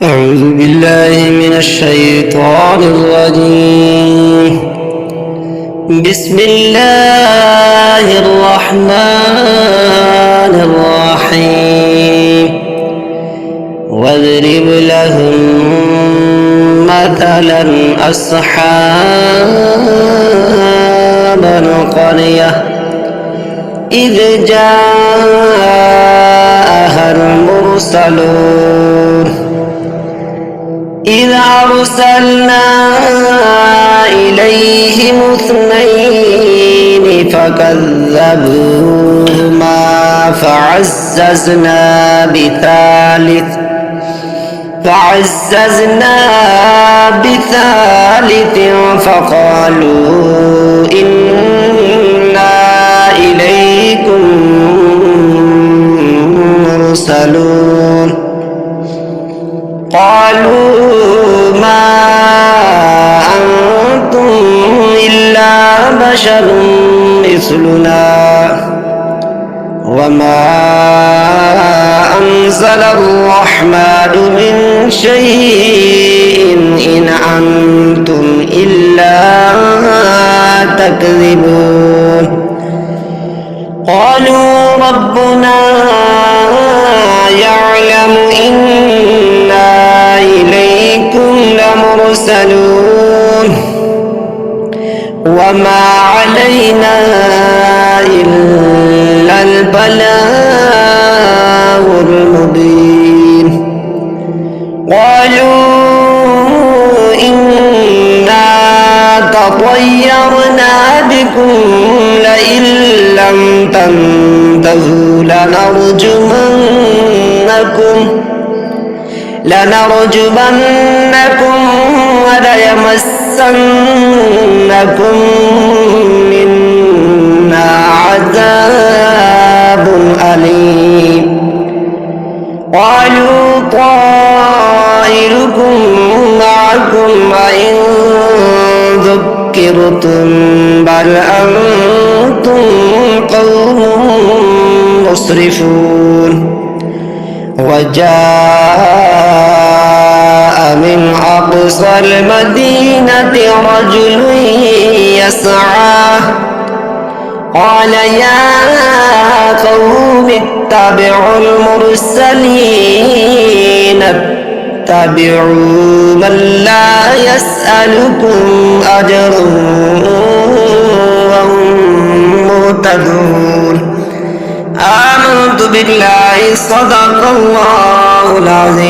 أعوذ بالله من الشيطان الرجيم. بسم الله الرحمن الرحيم. واضرب لهم مثلا أصحاب القرية إذ جاءها المرسلون إذ أرسلنا إليهم اثنين فكذبوهما فعززنا بثالث فقالوا إنا إليكم مرسلون. قالوا ما أنتم إلا بشر مثلنا وما أنزل الرحمن من شيء إن أنتم إلا تكذبون. قالوا ربنا يعلم إنا إليكم لمرسلون وما علينا إلا البلاغ المبين. قالوا إنا تطيرنا بكم لئن لم تنتهوا لنرجمنكم وليمسنكم منا عذاب أليم. قالوا طائركم معكم وإن ذكرتم بل أنتم قوم مسرفون. وجاء من أقصى المدينة رجل يسعى قال يا قوم اتبعوا المرسلين اتبعوا من لا يسألكم أجرا وهم مهتدون. آمنت بالله صدق الله العظيم.